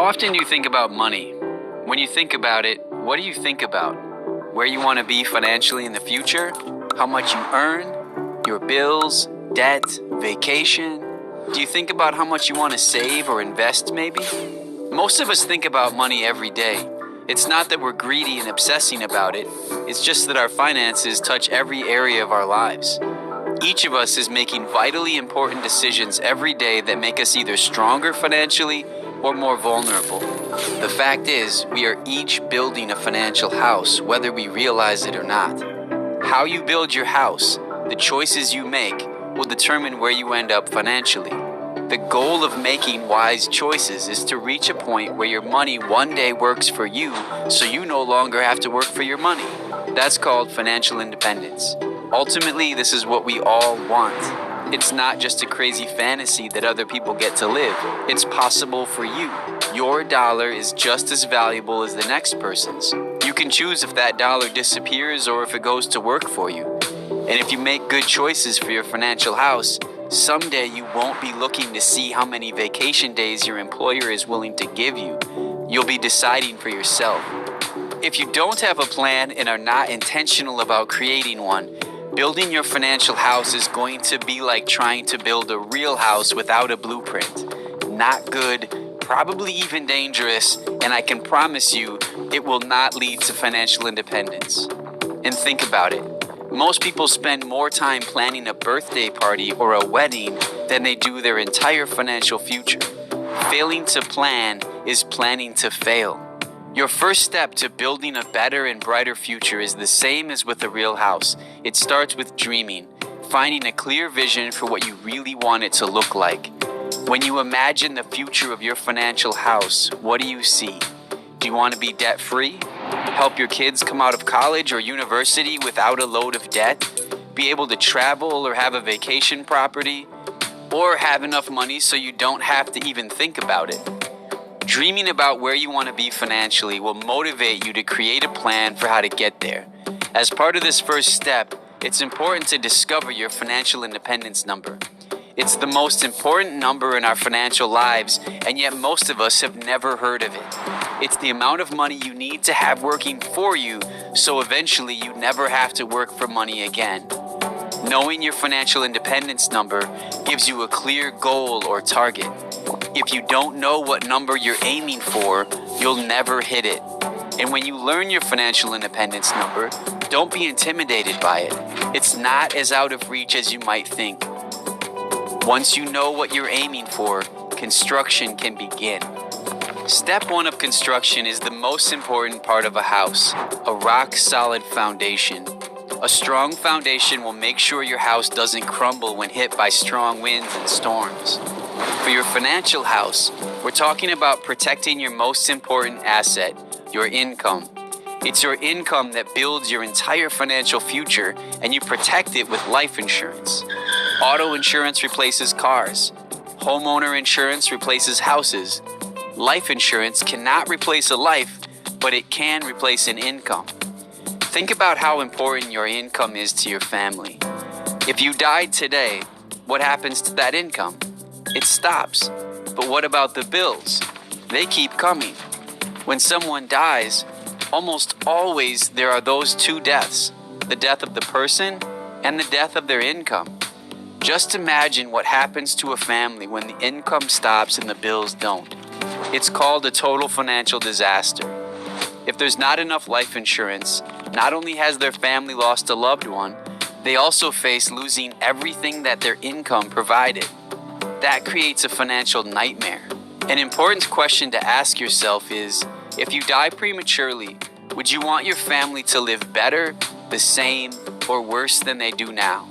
How often do you think about money? When you think about it, what do you think about? Where you want to be financially in the future? How much you earn? Your bills? Debt? Vacation? Do you think about how much you want to save or invest maybe? Most of us think about money every day. It's not that we're greedy and obsessing about it. It's just that our finances touch every area of our lives. Each of us is making vitally important decisions every day that make us either stronger financially or more vulnerable. The fact is, we are each building a financial house, whether we realize it or not. How you build your house, the choices you make, will determine where you end up financially. The goal of making wise choices is to reach a point where your money one day works for you, so you no longer have to work for your money. That's called financial independence. Ultimately, this is what we all want. It's not just a crazy fantasy that other people get to live. It's possible for you. Your dollar is just as valuable as the next person's. You can choose if that dollar disappears or if it goes to work for you. And if you make good choices for your financial house, someday you won't be looking to see how many vacation days your employer is willing to give you. You'll be deciding for yourself. If you don't have a plan and are not intentional about creating one, building your financial house is going to be like trying to build a real house without a blueprint. Not good, probably even dangerous, and I can promise you it will not lead to financial independence. And think about it. Most people spend more time planning a birthday party or a wedding than they do their entire financial future. Failing to plan is planning to fail. Your first step to building a better and brighter future is the same as with a real house. It starts with dreaming, finding a clear vision for what you really want it to look like. When you imagine the future of your financial house, what do you see? Do you want to be debt-free? Help your kids come out of college or university without a load of debt? Be able to travel or have a vacation property? Or have enough money so you don't have to even think about it? Dreaming about where you want to be financially will motivate you to create a plan for how to get there. As part of this first step, it's important to discover your financial independence number. It's the most important number in our financial lives, and yet most of us have never heard of it. It's the amount of money you need to have working for you, so eventually you never have to work for money again. Knowing your financial independence number gives you a clear goal or target. If you don't know what number you're aiming for, you'll never hit it. And when you learn your financial independence number, don't be intimidated by it. It's not as out of reach as you might think. Once you know what you're aiming for, construction can begin. Step 1 of construction is the most important part of a house, a rock-solid foundation. A strong foundation will make sure your house doesn't crumble when hit by strong winds and storms. For your financial house, we're talking about protecting your most important asset, your income. It's your income that builds your entire financial future, and you protect it with life insurance. Auto insurance replaces cars. Homeowner insurance replaces houses. Life insurance cannot replace a life, but it can replace an income. Think about how important your income is to your family. If you died today, what happens to that income? It stops. But what about the bills? They keep coming. When someone dies, almost always there are those two deaths, the death of the person and the death of their income. Just imagine what happens to a family when the income stops and the bills don't. It's called a total financial disaster. If there's not enough life insurance, not only has their family lost a loved one, they also face losing everything that their income provided. That creates a financial nightmare. An important question to ask yourself is, if you die prematurely, would you want your family to live better, the same, or worse than they do now?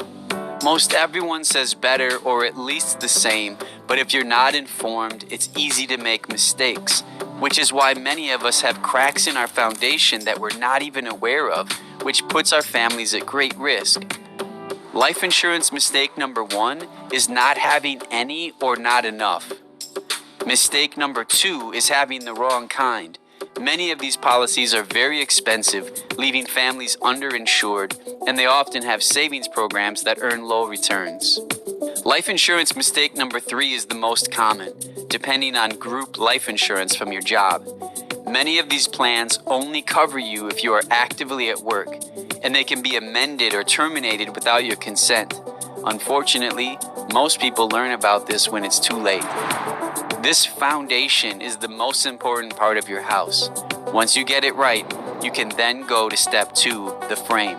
Most everyone says better or at least the same, but if you're not informed, it's easy to make mistakes, which is why many of us have cracks in our foundation that we're not even aware of, which puts our families at great risk. Life insurance mistake number 1 is not having any or not enough. Mistake number 2 is having the wrong kind. Many of these policies are very expensive, leaving families underinsured, and they often have savings programs that earn low returns. Life insurance mistake number 3 is the most common. depending on group life insurance from your job. Many of these plans only cover you if you are actively at work, and they can be amended or terminated without your consent. Unfortunately, most people learn about this when it's too late. This foundation is the most important part of your house. Once you get it right, you can then go to step 2, the frame.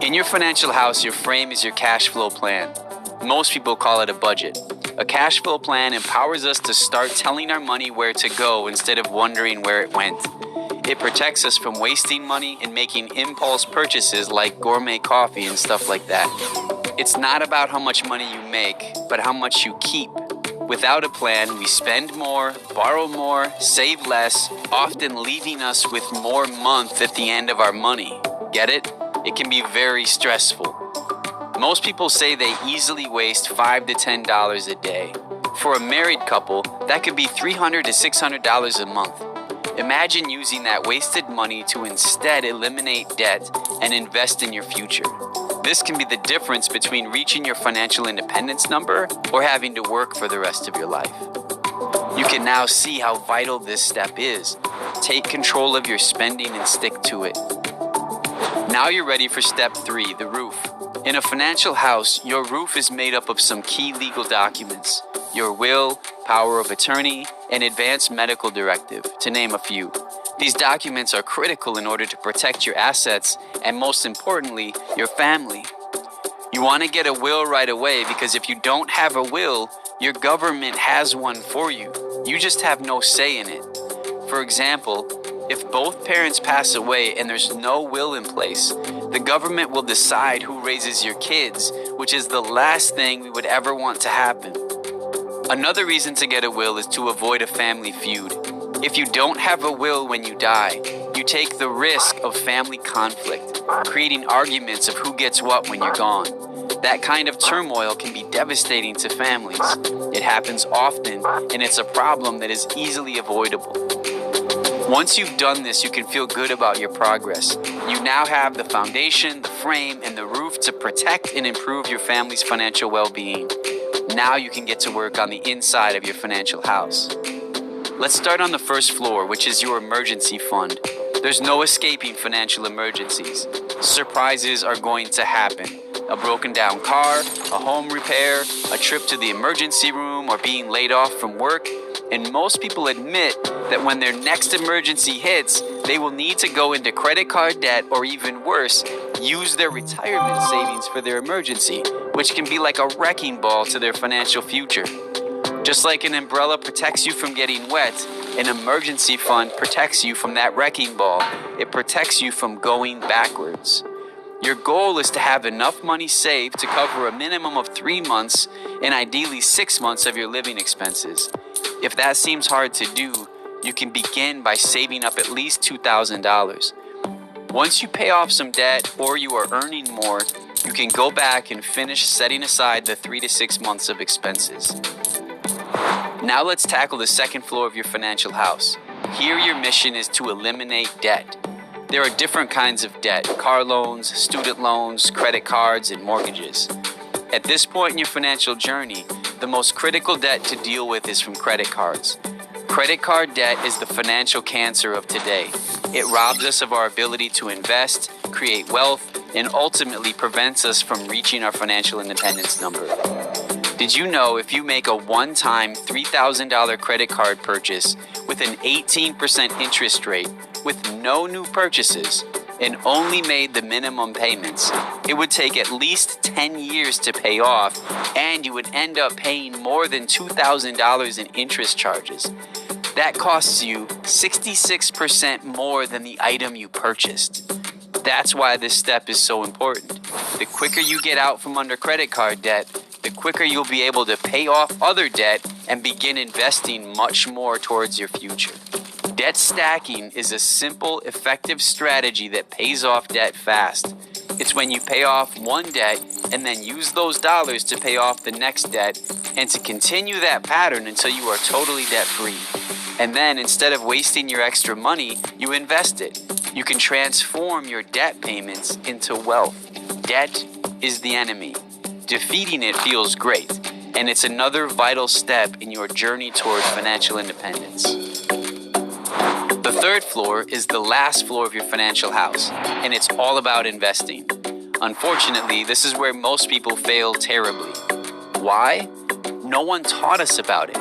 In your financial house, your frame is your cash flow plan. Most people call it a budget. A cash flow plan empowers us to start telling our money where to go instead of wondering where it went. It protects us from wasting money and making impulse purchases like gourmet coffee and stuff like that. It's not about how much money you make, but how much you keep. Without a plan, we spend more, borrow more, save less, often leaving us with more month at the end of our money. Get it? It can be very stressful. Most people say they easily waste $5 to $10 a day. For a married couple, that could be $300 to $600 a month. Imagine using that wasted money to instead eliminate debt and invest in your future. This can be the difference between reaching your financial independence number or having to work for the rest of your life. You can now see how vital this step is. Take control of your spending and stick to it. Now you're ready for step 3, the roof. In a financial house, your roof is made up of some key legal documents: your will, power of attorney, and advance medical directive, to name a few. These documents are critical in order to protect your assets and, most importantly, your family. You want to get a will right away because if you don't have a will, your government has one for you. You just have no say in it. For example, if both parents pass away and there's no will in place, the government will decide who raises your kids, which is the last thing we would ever want to happen. Another reason to get a will is to avoid a family feud. If you don't have a will when you die, you take the risk of family conflict, creating arguments of who gets what when you're gone. That kind of turmoil can be devastating to families. It happens often, and it's a problem that is easily avoidable. Once you've done this, you can feel good about your progress. You now have the foundation, the frame, and the roof to protect and improve your family's financial well-being. Now you can get to work on the inside of your financial house. Let's start on the first floor, which is your emergency fund. There's no escaping financial emergencies. Surprises are going to happen. A broken down car, a home repair, a trip to the emergency room, or being laid off from work. And most people admit that when their next emergency hits, they will need to go into credit card debt or even worse, use their retirement savings for their emergency, which can be like a wrecking ball to their financial future. Just like an umbrella protects you from getting wet, an emergency fund protects you from that wrecking ball. It protects you from going backwards. Your goal is to have enough money saved to cover a minimum of 3 months and ideally 6 months of your living expenses. If that seems hard to do, you can begin by saving up at least $2,000. Once you pay off some debt or you are earning more, you can go back and finish setting aside the 3 to 6 months of expenses. Now let's tackle the second floor of your financial house. Here your mission is to eliminate debt. There are different kinds of debt: car loans, student loans, credit cards, and mortgages. At this point in your financial journey, the most critical debt to deal with is from credit cards. Credit card debt is the financial cancer of today. It robs us of our ability to invest, create wealth, and ultimately prevents us from reaching our financial independence number. Did you know if you make a one-time $3,000 credit card purchase with an 18% interest rate with no new purchases and only made the minimum payments, it would take at least 10 years to pay off, and you would end up paying more than $2,000 in interest charges. That costs you 66% more than the item you purchased. That's why this step is so important. The quicker you get out from under credit card debt, the quicker you'll be able to pay off other debt and begin investing much more towards your future. Debt stacking is a simple, effective strategy that pays off debt fast. It's when you pay off one debt and then use those dollars to pay off the next debt and to continue that pattern until you are totally debt-free. And then instead of wasting your extra money, you invest it. You can transform your debt payments into wealth. Debt is the enemy. Defeating it feels great. and it's another vital step in your journey toward financial independence. The third floor is the last floor of your financial house, and it's all about investing. Unfortunately, this is where most people fail terribly. Why? No one taught us about it.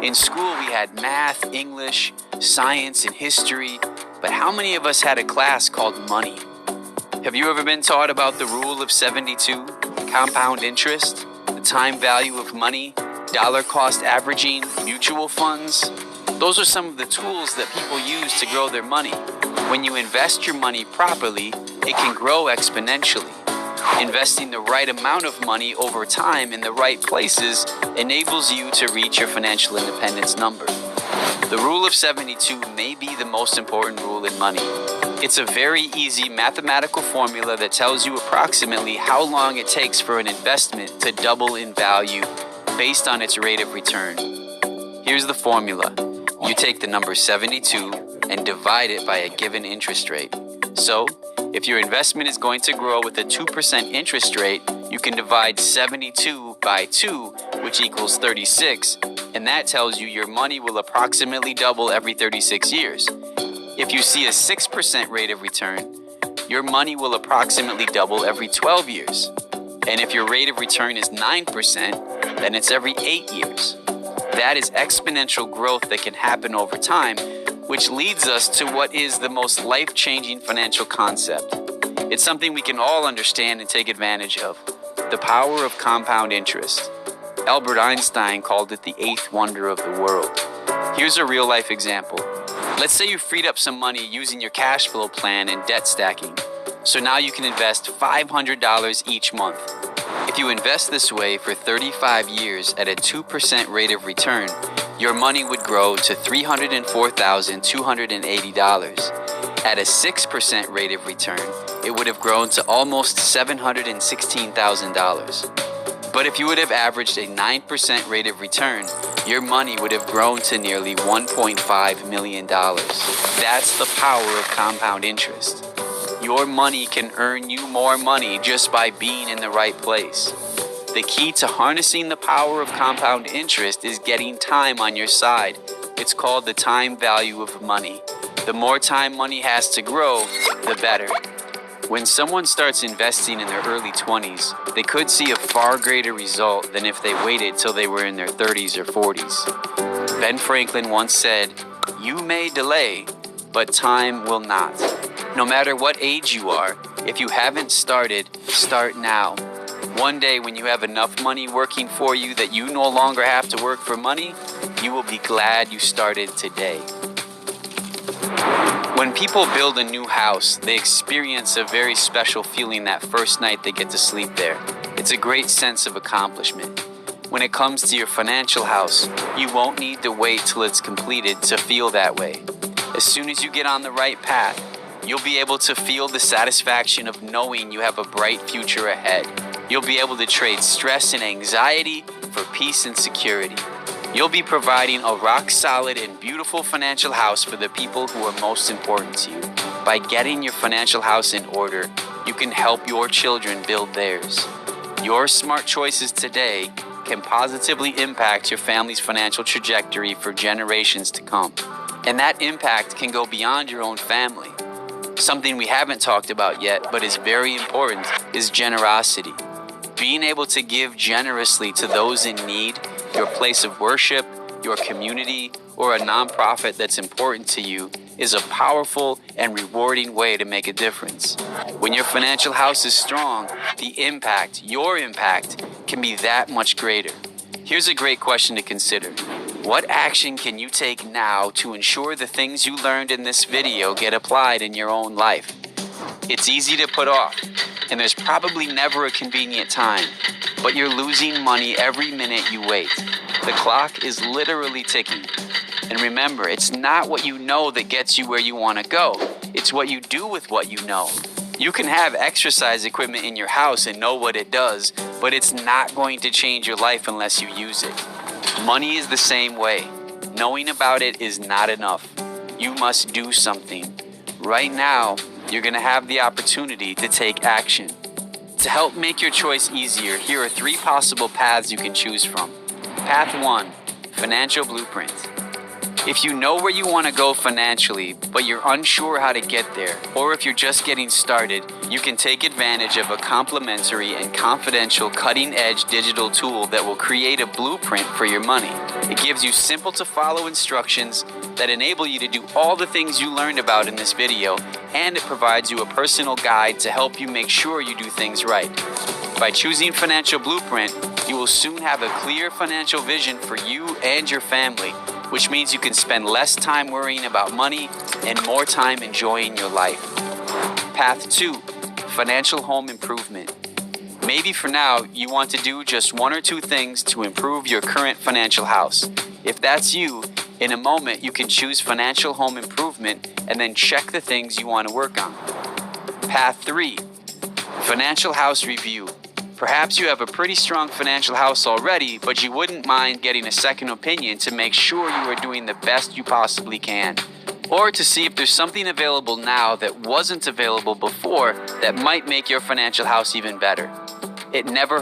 In school, we had math, English, science, and history, but how many of us had a class called money? Have you ever been taught about the rule of 72, compound interest, the time value of money, dollar cost averaging, mutual funds? Those are some of the tools that people use to grow their money. When you invest your money properly, it can grow exponentially. Investing the right amount of money over time in the right places enables you to reach your financial independence number. The rule of 72 may be the most important rule in money. It's a very easy mathematical formula that tells you approximately how long it takes for an investment to double in value based on its rate of return. Here's the formula. You take the number 72 and divide it by a given interest rate. So, if your investment is going to grow with a 2% interest rate, you can divide 72 by 2, which equals 36, and that tells you your money will approximately double every 36 years. If you see a 6% rate of return, your money will approximately double every 12 years. And if your rate of return is 9%, then it's every 8 years. That is exponential growth that can happen over time, which leads us to what is the most life-changing financial concept. It's something we can all understand and take advantage of: the power of compound interest. Albert Einstein called it the eighth wonder of the world. Here's a real-life example. Let's say you freed up some money using your cash flow plan and debt stacking. So now you can invest $500 each month. If you invest this way for 35 years at a 2% rate of return, your money would grow to $304,280. At a 6% rate of return, it would have grown to almost $716,000. But if you would have averaged a 9% rate of return, your money would have grown to nearly $1.5 million. That's the power of compound interest. Your money can earn you more money just by being in the right place. The key to harnessing the power of compound interest is getting time on your side. It's called the time value of money. The more time money has to grow, the better. When someone starts investing in their early 20s, they could see a far greater result than if they waited till they were in their 30s or 40s. Ben Franklin once said, "You may delay, but time will not." No matter what age you are, if you haven't started, start now. One day when you have enough money working for you that you no longer have to work for money, you will be glad you started today. When people build a new house, they experience a very special feeling that first night they get to sleep there. It's a great sense of accomplishment. When it comes to your financial house, you won't need to wait till it's completed to feel that way. As soon as you get on the right path, you'll be able to feel the satisfaction of knowing you have a bright future ahead. You'll be able to trade stress and anxiety for peace and security. You'll be providing a rock-solid and beautiful financial house for the people who are most important to you. By getting your financial house in order, you can help your children build theirs. Your smart choices today can positively impact your family's financial trajectory for generations to come. And that impact can go beyond your own family. Something we haven't talked about yet, but is very important, is generosity. Being able to give generously to those in need, your place of worship, your community, or a nonprofit that's important to you is a powerful and rewarding way to make a difference. When your financial house is strong, the impact, your impact, can be that much greater. Here's a great question to consider. What action can you take now to ensure the things you learned in this video get applied in your own life? It's easy to put off, and there's probably never a convenient time, but you're losing money every minute you wait. The clock is literally ticking. And remember, it's not what you know that gets you where you want to go. It's what you do with what you know. You can have exercise equipment in your house and know what it does, but it's not going to change your life unless you use it. Money is the same way. Knowing about it is not enough. You must do something. Right now, you're going to have the opportunity to take action. To help make your choice easier, here are 3 possible paths you can choose from. Path 1. Financial Blueprint. If you know where you want to go financially, but you're unsure how to get there, or if you're just getting started, you can take advantage of a complimentary and confidential cutting-edge digital tool that will create a blueprint for your money. It gives you simple to follow instructions that enable you to do all the things you learned about in this video, and it provides you a personal guide to help you make sure you do things right. By choosing Financial Blueprint, you will soon have a clear financial vision for you and your family, which means you can spend less time worrying about money and more time enjoying your life. Path 2. Financial Home Improvement. Maybe for now, you want to do just one or two things to improve your current financial house. If that's you, in a moment you can choose Financial Home Improvement and then check the things you want to work on. Path 3. Financial House Review. Perhaps you have a pretty strong financial house already, but you wouldn't mind getting a second opinion to make sure you are doing the best you possibly can. Or to see if there's something available now that wasn't available before that might make your financial house even better. It never